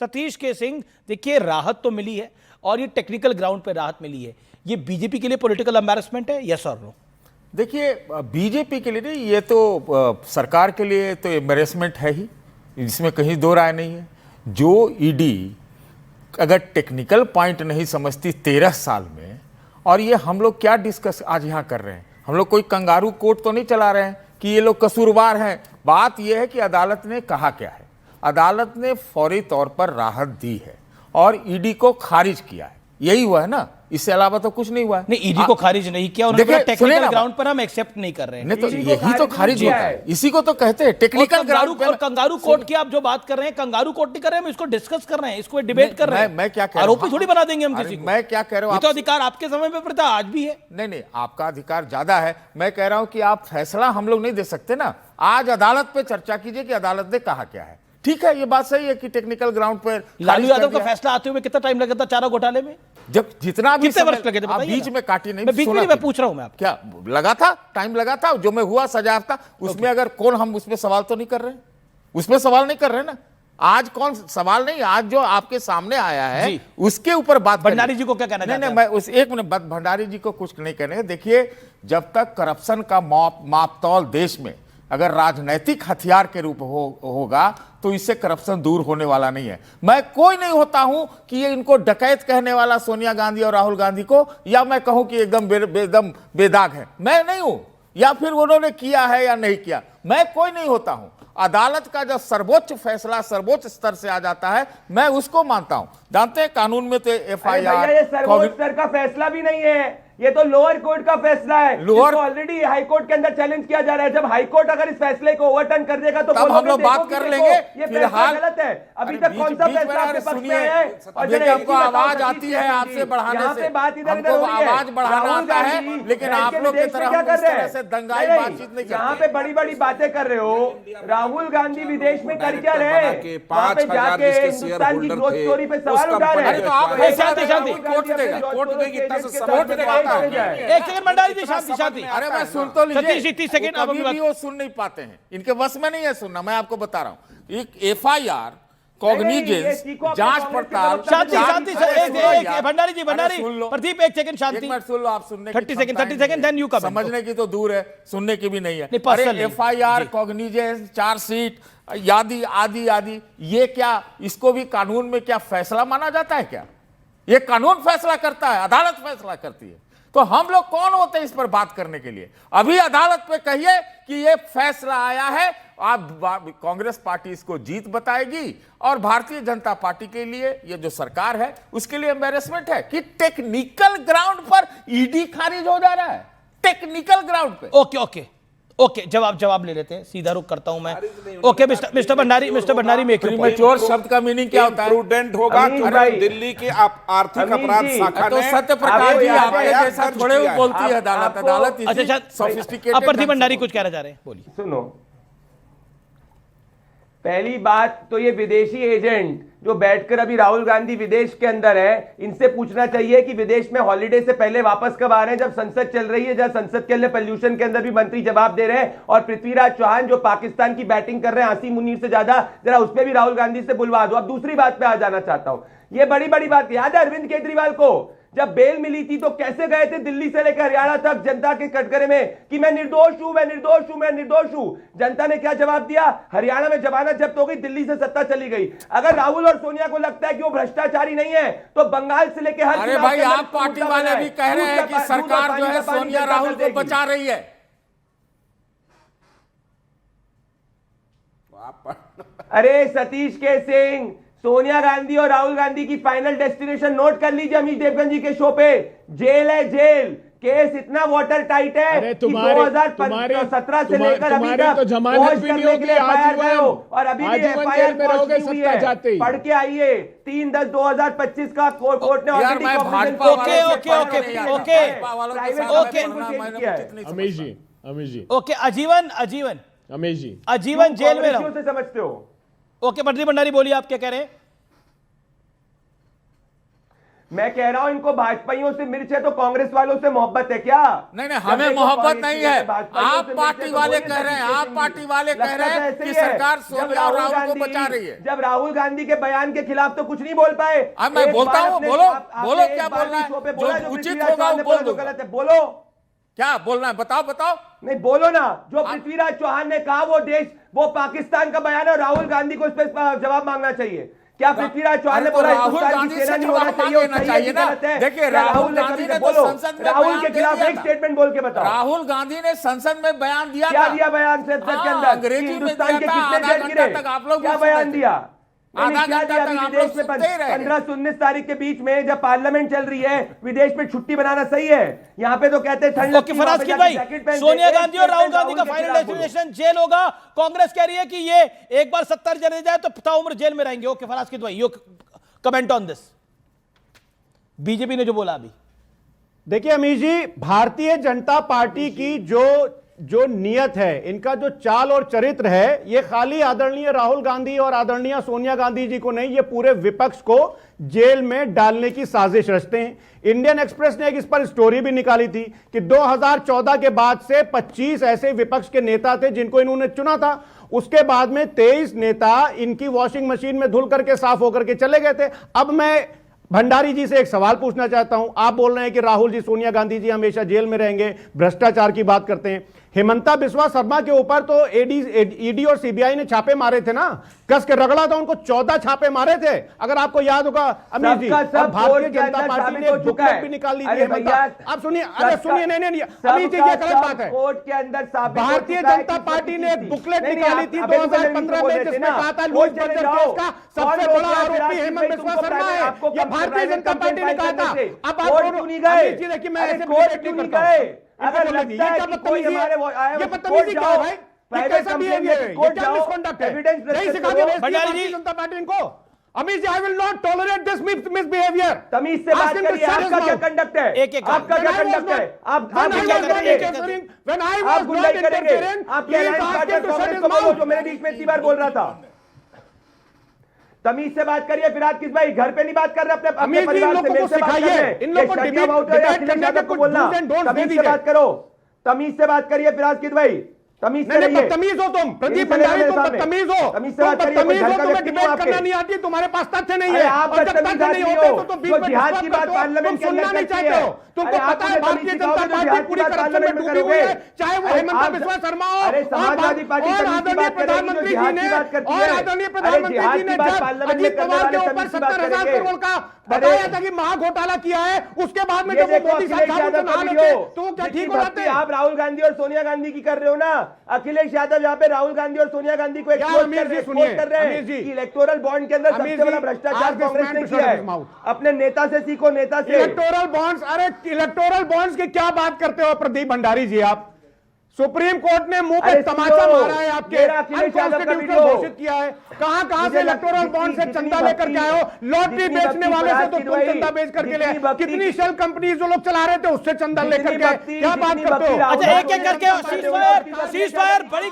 सतीश के सिंह, देखिए राहत तो मिली है और ये टेक्निकल ग्राउंड पे राहत मिली है, ये बीजेपी के लिए पॉलिटिकल एम्बैरेसमेंट है, यस और नो? देखिए बीजेपी के लिए नहीं, ये तो सरकार के लिए तो एम्बैरेसमेंट है ही, इसमें कहीं दो राय नहीं है। जो ईडी अगर टेक्निकल पॉइंट नहीं समझती 13 साल में, और ये हम लोग क्या डिस्कस आज यहाँ कर रहे हैं, हम लोग कोई कंगारू कोर्ट तो नहीं चला रहे हैं कि ये लोग कसूरवार हैं। बात यह है कि अदालत ने कहा क्या है, अदालत ने फौरी तौर पर राहत दी है और ईडी को खारिज किया है, यही हुआ है ना, इससे अलावा तो कुछ नहीं हुआ है। नहीं, ईडी को खारिज नहीं किया, उन्होंने कहा टेक्निकल ग्राउंड पर हम एक्सेप्ट नहीं कर रहे हैं। नहीं तो यही तो खारिज होता है, इसी को तो कहते हैं टेक्निकल ग्राउंड। और कंगारू कोर्ट की आप जो बात कर रहे हैं, कंगारू कोर्ट नहीं कर रहे हैं, हम इसको डिस्कस कर रहे हैं, इसको डिबेट कर रहे हैं। मैं क्या कह रहा हूं, आरोपी थोड़ी बना देंगे हम किसी को। मैं क्या कह रहा हूं, ये तो अधिकार आपके समय पे प्रथा आज भी है। नहीं, आपका अधिकार ज्यादा है। मैं कह रहा हूं कि आप फैसला हम लोग नहीं दे सकते ना, आज अदालत पे चर्चा कीजिए कि अदालत ने कहा क्या है। ठीक है, ये बात सही है कि टेक्निकल ग्राउंड पर लालू यादव का फैसला आते हुए कितना टाइम लगा था चारा घोटाले में? जब जितना भी कितने वर्ष लगे थे बताइए? बीच में काटी नहीं, बीच में मैं पूछ रहा हूं, मैं क्या लगा था, टाइम लगा था, जो मैं हुआ सजा था उसमें। अगर कौन, हम उसमें सवाल तो नहीं कर रहे, उसमें सवाल नहीं कर रहे ना। आज कौन सवाल नहीं, आज जो आपके सामने आया है उसके ऊपर बात। भंडारी जी को क्या कहना चाहते हैं? मैं उस एक मिनट, भंडारी जी को कुछ नहीं कहने। देखिए, जब तक करप्शन का मापतौल देश में अगर राजनैतिक हथियार के रूप होगा तो इससे करप्शन दूर होने वाला नहीं है। मैं कोई नहीं होता हूं कि ये इनको डकैत कहने वाला सोनिया गांधी और राहुल गांधी को, या मैं कहूं कि एकदम बेदाग है, मैं नहीं हूं, या फिर उन्होंने किया है या नहीं किया, मैं कोई नहीं होता हूं। अदालत का जब सर्वोच्च फैसला सर्वोच्च स्तर से आ जाता है, मैं उसको मानता हूं। जानते हैं कानून में तो एफआईआर, ये सर्वोच्च स्तर का फैसला भी नहीं है, ये तो लोअर कोर्ट का फैसला है, लोअर ऑलरेडी हाई कोर्ट के अंदर चैलेंज किया जा रहा है। जब हाई कोर्ट अगर इस फैसले को ओवरटर्न कर देगा तो तब हम लोग बात कर लेंगे। ये फैसला गलत है। अभी तक कौन सा फैसला आपके पक्ष में है? और हमको आवाज आती है आपसे बढ़ाने से, हमको आवाज बढ़ाना आता है, लेकिन आप लोग की तरह क्या कर रहे हैं? से दंगाई बातचीत नहीं करते। यहाँ पे बड़ी बड़ी बातें कर रहे हो। राहुल गांधी विदेश में कर क्या रहे हैं? वहाँ पे जाके हिंदुस्तान की ग्रोथ स्टोरी पे सवाल उठा रहे हैं। भंडारी जी शांति। अरे मैं सुन तो लीजिए, 30 सेकंड अभी वो सुन नहीं पाते हैं, इनके बस में नहीं है सुनना। मैं आपको बता रहा हूं, एक एफआईआर, कॉग्निजेंस, जांच पड़ताल। शांति भंडारी प्रदीप एक सेकंड शांति। सुन लो, आप सुनने 30 सेकंड देन यू कम। समझने की तो दूर है, सुनने की भी नहीं है। एफआईआर, कॉग्निजेंस, चार्जशीट, आदि आदि आदि, ये क्या, इसको भी कानून में क्या फैसला माना जाता है क्या? ये कानून फैसला करता है, अदालत फैसला करती है। तो हम लोग कौन होते हैं इस पर बात करने के लिए? अभी अदालत पे कहिए कि ये फैसला आया है, आप कांग्रेस पार्टी इसको जीत बताएगी, और भारतीय जनता पार्टी के लिए, ये जो सरकार है उसके लिए एम्बैरेसमेंट है कि टेक्निकल ग्राउंड पर ईडी खारिज हो जा रहा है, टेक्निकल ग्राउंड पे। ओके, जवाब ले लेते हैं, सीधा रुख करता हूं मैं। ओके मिस्टर भंडारी में प्रीमेच्योर शब्द का मीनिंग क्या होता है? प्रूडेंट होगा। दिल्ली की आर्थिक अपराध शाखा तो सत्य प्रकाश जी आपके जैसा थोड़े बोलती है अदालत। अच्छा, सोफिस्टिकेटेड। प्रदीप भंडारी कुछ कहना चाह रहे हैं, बोलिए। सुनो, पहली बात तो ये विदेशी एजेंट जो बैठकर अभी राहुल गांधी विदेश के अंदर है, इनसे पूछना चाहिए कि विदेश में हॉलिडे से पहले वापस कब आ रहे हैं, जब संसद चल रही है, जब संसद के अंदर पॉल्यूशन के अंदर भी मंत्री जवाब दे रहे हैं। और पृथ्वीराज चौहान जो पाकिस्तान की बैटिंग कर रहे हैं आसिम मुनीर से ज्यादा, जरा उसमें भी राहुल गांधी से बुलवा दो। अब दूसरी बात पे आ जाना चाहता हूं, ये बड़ी बड़ी बात याद है अरविंद केजरीवाल को, जब बेल मिली थी तो कैसे गए थे दिल्ली से लेकर हरियाणा तक जनता के कटघरे में कि मैं निर्दोष हूं, मैं निर्दोष हूं, मैं निर्दोष हूं। जनता ने क्या जवाब दिया? हरियाणा में जमानत जब्त हो गई, दिल्ली से सत्ता चली गई। अगर राहुल और सोनिया को लगता है कि वो भ्रष्टाचारी नहीं है तो बंगाल से लेकर हर, अरे भाई, आप पार्टी वाले भी कह रहे हैं कि सरकार जो है सोनिया राहुल को बचा रही है। अरे सतीश के सिंह, सोनिया गांधी और राहुल गांधी की फाइनल डेस्टिनेशन नोट कर लीजिए अमीश देवगन जी के शो पे। जेल है जेल। केस इतना वाटर टाइट है कि 2017 से लेकर अभी तक तो जमानत भी नहीं होगी, आजीवन, और अभी भी एफआईआर पहुंची हुई है। पढ़ के आइए, 3/10/2025 का कोर्ट ने ऑलरेडी अमीश जी ओके, आजीवन जेल में रहो, समझते हो? ओके, प्रदीप भंडारी बोलिए, आप क्या कह रहे हैं? मैं कह रहा हूं इनको भाजपाइयों से मिर्च है तो कांग्रेस वालों से मोहब्बत है क्या? नहीं हमें मोहब्बत नहीं है। आप पार्टी वाले कह रहे हैं, आप पार्टी वाले कह रहे हैं कि सरकार सोनिया और राहुल को बचा रही है। जब राहुल गांधी के बयान के खिलाफ तो कुछ नहीं बोल पाए। मैं बोलता हूं, बोलो क्या बोलना है, जो उचित होगा वो बोल दो। गलत है, बोलो क्या बोलना है, बताओ। नहीं बोलो ना, जो पृथ्वीराज चौहान ने कहा वो देश, वो पाकिस्तान का बयान है और राहुल गांधी को इस पर जवाब मांगना चाहिए। क्या पृथ्वीराज चौहान ने बोला राहुल गांधी से जवाब मांगना चाहिए ना? देखिए राहुल गांधी ने तो संसद में राहुल के खिलाफ एक स्टेटमेंट बोल के बताओ। राहुल गांधी ने संसद में बयान दिया, क्या दिया बयान संसद के अंदर? अंग्रेजी में हिंदुस्तान के दिया था, कितने जेल गिरे? तक आप लोग क्या बयान दिया? आधा घंटा तक आप लोग विदेश में सुनते ही रहे। 15 से 19 तारीख के बीच में जब पार्लियामेंट चल रही है, विदेश में छुट्टी बनाना सही है? यहाँ पे तो कहते हैं ठंड लगती है, फराज की भाई, सोनिया गांधी और राहुल गांधी का फाइनल डेस्टिनेशन जेल होगा। कांग्रेस कह रही है कि ये एक बार 70 चले जाए तो ताउम्र जेल में रहेंगे। ओके फराज की भाई, you comment on this, BJP ने जो बोला अभी। देखिए अमीश जी, भारतीय जनता पार्टी की जो नियत है, इनका जो चाल और चरित्र है, ये खाली आदरणीय राहुल गांधी और आदरणीय सोनिया गांधी जी को नहीं, ये पूरे विपक्ष को जेल में डालने की साजिश रचते हैं। इंडियन एक्सप्रेस ने एक इस पर स्टोरी भी निकाली थी कि 2014 के बाद से 25 ऐसे विपक्ष के नेता थे जिनको इन्होंने चुना था। उसके बाद में 23 नेता इनकी वॉशिंग मशीन में धुल करके साफ होकर के चले गए थे। अब मैं भंडारी जी से एक सवाल पूछना चाहता हूं। आप बोल रहे हैं कि राहुल जी, सोनिया गांधी जी हमेशा जेल में रहेंगे, भ्रष्टाचार की बात करते हैं। हेमंता बिस्वा शर्मा के ऊपर तो ईडी और सीबीआई ने छापे मारे थे ना, कस के रगड़ा था उनको, 14 छापे मारे थे, अगर आपको याद होगा अमीर जी। भारतीय जनता पार्टी ने बुकलेट भी निकाल ली थी। आप सुनिए, अरे सुनिए, नहीं अमीर जी, ये गलत बात है। कोर्ट के अंदर भारतीय जनता पार्टी ने एक बुकलेट निकाली थी 2015 में, जिसमें कहा था लूट बर्जर केस का सबसे बड़ा आरोपी हेमंत बिस्वा शर्मा है। ये भारतीय जनता पार्टी ने कहा था। अब आप देखिए, मैं ऐसे अगर लगता है कि कोई हमारे ये बदतमीजी क्या है भाई? ये कैसा बिहेवियर है? ये क्या मिसकंडक्ट है? नहीं सिखा दिया भारतीय जनता पार्टी इनको। Amir ji, I will not tolerate this misbehaviour. तमीज से बात करिए, आपका क्या कंडक्ट है? आपका क्या कंडक्ट है? आप गुंडाई करेंगे? आप क्या जो मेरे बीच में इतनी बार बोल रहा था? तमीज से बात करिए। फिर किस भाई घर पे नहीं बात कर रहे अपने परिवार से? मेरे से बात कर रहे हैं। इन लोगों को डिबेट करने को बोलना, तमीज से बात करो, तमीज से बात करिए। फिर किस भाई तमीज से रहिए। तमीज हो तुम, प्रदीप भंडारी, तुम बदतमीज हो, तमीज से बात करिए। तुम्हें डिबेट करना नहीं आती, तुम्हारे पास तथ्य नहीं है। आप तथ्य नहीं होते तो तुम बीच में जिहाद की बात पार्लियामेंट के अंदर नहीं चाहते हो। तुमको पता है भारतीय जनता पार्टी पूरी करप्शन में डूबी हुई है, चाहे वो हेमंत बिस्वा शर्मा हो, समाजवादी पार्टी और आदरणीय प्रधानमंत्री जी ने अजीत पवार के ऊपर 70,000 करोड़ का बताया था कि महाघोटाला किया है। उसके बाद में जब मोदी साहब तो क्या ठीक हो जाते हैं? आप राहुल गांधी और सोनिया गांधी की कर रहे हो ना। अखिलेश यादव यहाँ पे राहुल गांधी और सोनिया गांधी को एक्सपोज कर रहे हैं कि इलेक्टोरल बॉन्ड के अंदर सबसे बड़ा भ्रष्टाचार कांग्रेस ने किया है। अपने नेता से सीखो, नेता से। इलेक्टोरल बॉन्ड्स, अरे इलेक्टोरल बॉन्ड्स की क्या बात करते हो प्रदीप भंडारी जी? आप सुप्रीम कोर्ट ने मुंह पे तमाचा मारा है, आपके अनकॉन्स्टिट्यूशनल घोषित किया है। कहां से इलेक्टोरल बॉन्ड से चंदा लेकर के आए हो? लॉटरी बेचने वाले से तो तुम चंदा बेच करके ले, कितनी शेल कंपनी जो लोग चला रहे थे उससे चंदा लेकर के, क्या बात करते हो? अच्छा, एक एक करके सीज फायर बड़ी